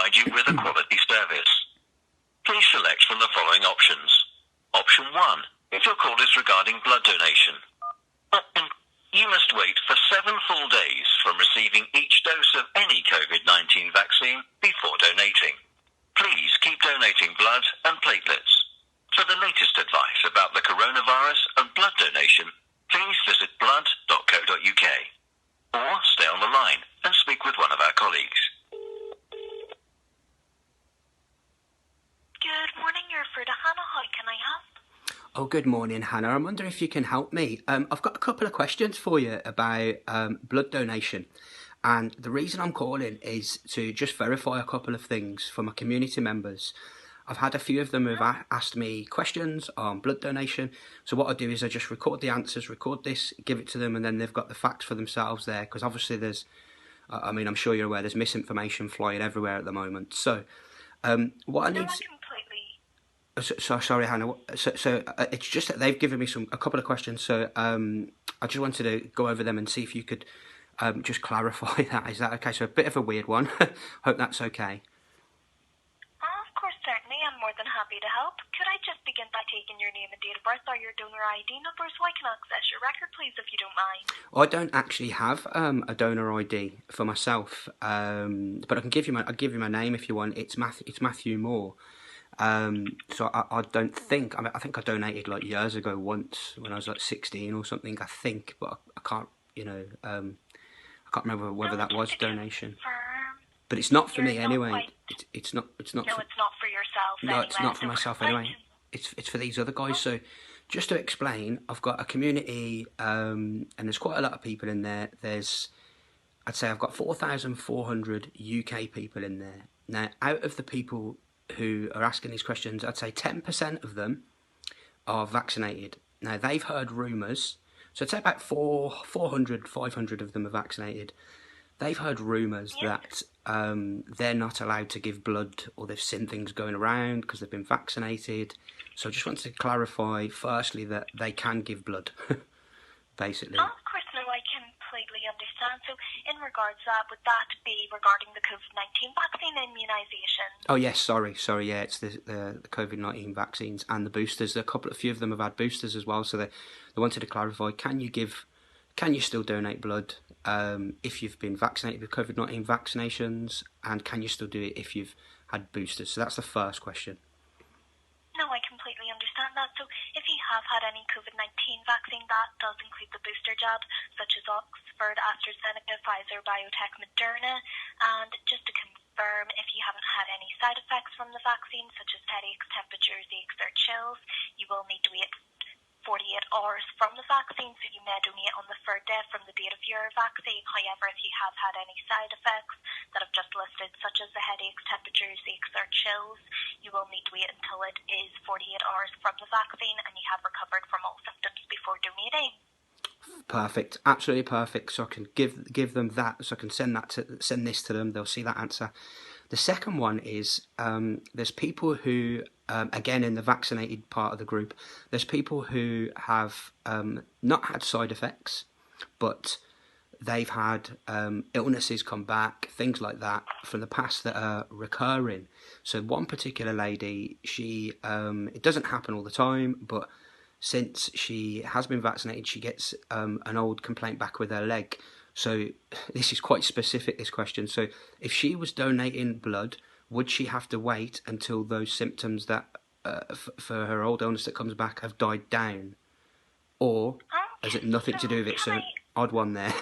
provide you with a quality service. Please select from the following options. Option 1, if your call is regarding blood donation. Option, you must wait for 7 full days from receiving each dose of any COVID-19 vaccine before donating. Please keep donating blood and platelets. For the latest advice about the coronavirus and blood donation, please visit blood.co.uk or stay on the line and speak with one of our colleagues. Good morning, you're through to Hannah. How can I help? Oh, good morning, Hannah. I wonder if you can help me. I've got a couple of questions for you about blood donation. And the reason I'm calling is to just verify a couple of things for my community members. I've had a few of them who've asked me questions on blood donation. So what I do is I just record the answers, record this, give it to them, and then they've got the facts for themselves there. Because obviously there's, I'm sure you're aware, there's misinformation flying everywhere at the moment. So what I need... Sorry, Hannah. So it's just that they've given me a couple of questions. So I just wanted to go over them and see if you could just clarify that. Is that okay? So a bit of a weird one. Hope that's okay. Of course, certainly. I'm more than happy to help. Could I just begin by taking your name and date of birth or your donor ID number so I can access your record, please, if you don't mind? I don't actually have a donor ID for myself, but I'll give you my name if you want. It's Matthew Moore. So I don't think, I think I donated like years ago once when I was like 16 or something, I think, but I can't, I can't remember whether that was donation. But it's not for me anyway. It's not. No, it's not for yourself. No, it's not for myself anyway. It's for these other guys. So just to explain, I've got a community, and there's quite a lot of people in there. I'd say I've got 4,400 UK people in there. Now, out of the people who are asking these questions, I'd say 10% of them are vaccinated. Now, they've heard rumours, so I'd say about 400, 500 of them are vaccinated. They've heard rumours that they're not allowed to give blood, or they've seen things going around because they've been vaccinated. So I just wanted to clarify, firstly, that they can give blood, basically. Of course, no, I completely understand. So in regards to that, would that be regarding the COVID-19 vaccine immunisation? Oh yes, sorry, yeah, it's the COVID-19 vaccines and the boosters. A few of them have had boosters as well, so they wanted to clarify: can you still donate blood if you've been vaccinated with COVID-19 vaccinations, and can you still do it if you've had boosters? So that's the first question. No, I completely understand that. So if you have had any COVID-19 vaccine, that does include the booster jab, such as Oxford, AstraZeneca, Pfizer, BioNTech, Moderna. And just to confirm, if you haven't had any side effects from the vaccine, such as headaches, temperatures, aches, or chills, you will need to wait 48 hours from the vaccine, so you may donate on the third day from the date of your vaccine. However, if you have had any side effects that I've just listed, such as the headaches, temperatures, aches, or chills, you will need to wait until it is 48 hours from the vaccine and you have recovered from all symptoms before donating. Perfect, absolutely perfect. So I can give them that, so I can send this to them. They'll see that answer. The second one is there's people who, again in the vaccinated part of the group, there's people who have not had side effects, but they've had illnesses come back, things like that from the past that are recurring. So one particular lady, she it doesn't happen all the time, but since she has been vaccinated, she gets an old complaint back with her leg. So this is quite specific, this question. So if she was donating blood, would she have to wait until those symptoms that for her old illness that comes back have died down? Or has it nothing to do with it? So odd one there.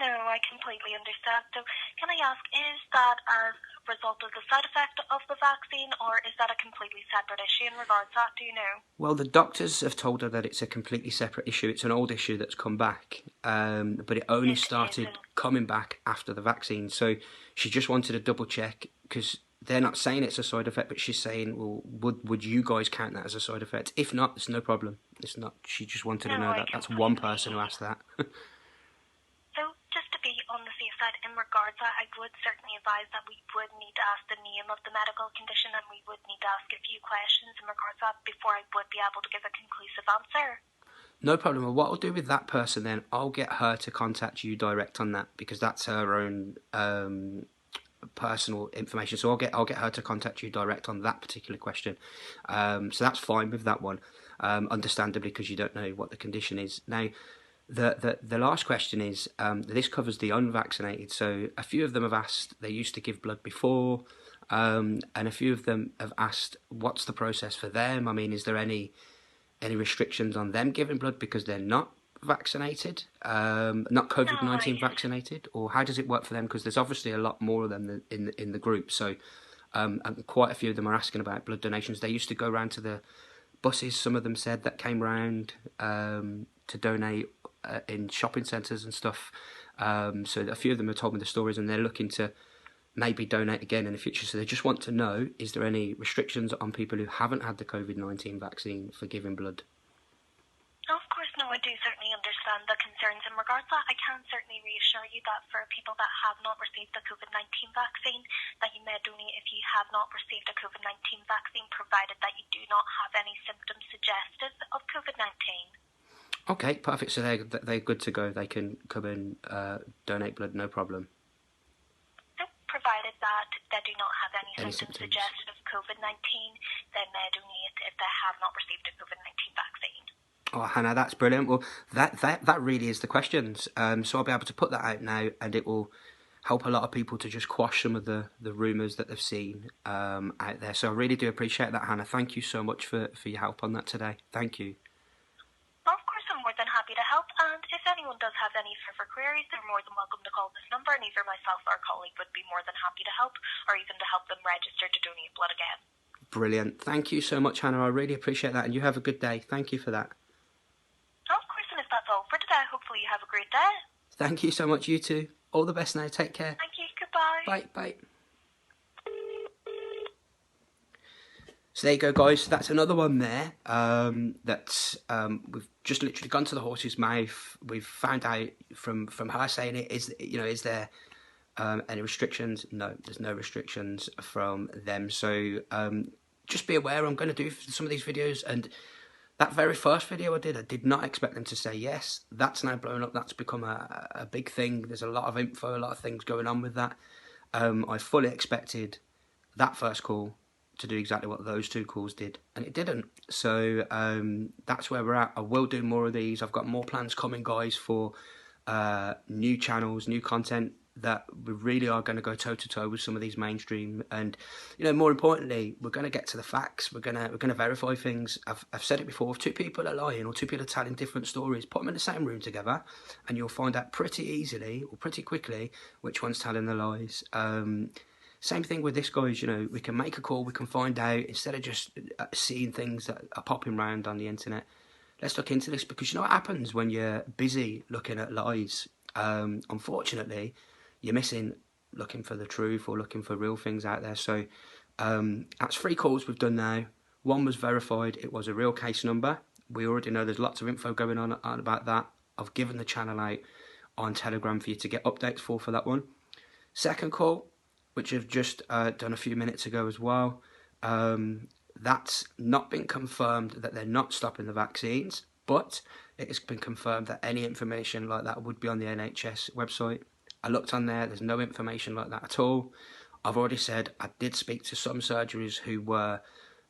No, I completely understand. So can I ask, is that as a result of the side effect of the vaccine, or is that a completely separate issue in regards to that? Do you know? Well, the doctors have told her that it's a completely separate issue. It's an old issue that's come back, but it only started coming back after the vaccine. So she just wanted to double check, because they're not saying it's a side effect, but she's saying, well, would you guys count that as a side effect? If not, it's no problem. It's not. She just wanted to know that. That's one person who asked that. So just to be on the safe side in regards to that, I would certainly advise that we would need to ask the name of the medical condition, and we would need to ask a few questions in regards to that before I would be able to give a conclusive answer. No problem. Well, what I'll do with that person then, I'll get her to contact you direct on that, because that's her own personal information. So I'll get her to contact you direct on that particular question. So that's fine with that one, understandably, because you don't know what the condition is. Now, the last question is, this covers the unvaccinated. So a few of them have asked, they used to give blood before, and a few of them have asked, what's the process for them? I mean, is there any restrictions on them giving blood because they're not vaccinated, not COVID-19 vaccinated, or how does it work for them? Because there's obviously a lot more of them in the group. So and quite a few of them are asking about blood donations. They used to go around to the buses, some of them said, that came round to donate in shopping centres and stuff. So a few of them have told me the stories, and they're looking to maybe donate again in the future. So they just want to know, is there any restrictions on people who haven't had the COVID-19 vaccine for giving blood? Of course, no, I do certainly understand the concerns in regards to that. I can certainly reassure you that for people that have not received the COVID-19 vaccine, that you may donate if you have not received a COVID-19 vaccine, provided that you do not have any symptoms suggestive of COVID-19. Okay, perfect. So they're good to go. They can come and donate blood, no problem. Provided that they do not have any symptoms suggestive of COVID-19, they may donate if they have not received a COVID-19 vaccine. Oh, Hannah, that's brilliant. Well, that really is the questions. So I'll be able to put that out now, and it will help a lot of people to just quash some of the rumours that they've seen out there. So I really do appreciate that, Hannah. Thank you so much for your help on that today. Thank you. Well, of course, I'm more than happy to help. And if anyone does have any further queries, they're more than welcome to call this number, and either myself or a colleague would be more than happy to help, or even to help them register to donate blood again. Brilliant. Thank you so much, Hannah. I really appreciate that, and you have a good day. Thank you for that. Of course, and if that's all for today, hopefully you have a great day. Thank you so much, you too. All the best now. Take care. Thank you. Goodbye. Bye. So there you go, guys. So that's another one there. We've just literally gone to the horse's mouth. We've found out from her saying it, is there any restrictions? No, there's no restrictions from them. So just be aware. I'm going to do some of these videos, and that very first video I did not expect them to say yes. That's now blown up. That's become a big thing. There's a lot of info, a lot of things going on with that. I fully expected that first call to do exactly what those two calls did, and it didn't. So that's where we're at. I will do more of these. I've got more plans coming, guys, for new channels, new content, that we really are going to go toe to toe with some of these mainstream, and more importantly, we're going to get to the facts. We're going to verify things. I've said it before. If two people are lying, or two people are telling different stories, put them in the same room together, and you'll find out pretty easily or pretty quickly which one's telling the lies. Same thing with this, guys. We can make a call, we can find out, instead of just seeing things that are popping around on the internet. Let's look into this, because you know what happens when you're busy looking at lies. Unfortunately, you're looking for the truth, or looking for real things out there. So that's 3 calls we've done now. One was verified. It was a real case number. We already know there's lots of info going on about that. I've given the channel out on Telegram for you to get updates for that one. Second call, which I've just done a few minutes ago as well, that's not been confirmed that they're not stopping the vaccines, but it has been confirmed that any information like that would be on the NHS website. I looked on there, there's no information like that at all. I've already said I did speak to some surgeries who were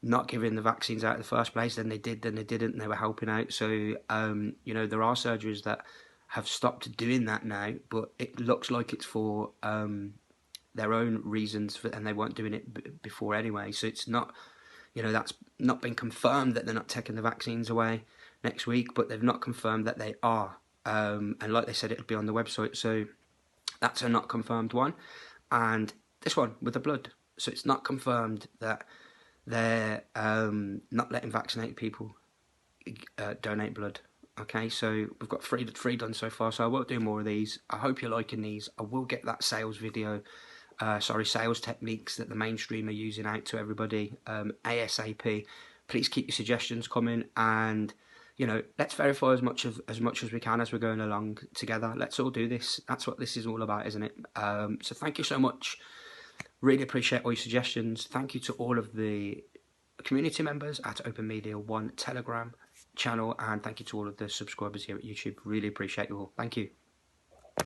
not giving the vaccines out in the first place, then they did, then they didn't, and they were helping out. So, there are surgeries that have stopped doing that now, but it looks like it's for their own reasons, and they weren't doing it before anyway. So it's not, that's not been confirmed that they're not taking the vaccines away next week, but they've not confirmed that they are. And like they said, it'll be on the website. So that's a not confirmed one. And this one with the blood. So it's not confirmed that they're not letting vaccinated people donate blood. Okay, so we've got three done so far, so I will do more of these. I hope you're liking these. I will get that sales video, sales techniques that the mainstream are using out to everybody ASAP. Please keep your suggestions coming, and let's verify as much as we can as we're going along together. Let's all do this. That's what this is all about, isn't it? So thank you so much. Really appreciate all your suggestions. Thank you to all of the community members at Open Media One Telegram channel, and thank you to all of the subscribers here at YouTube. Really appreciate you all. Thank you.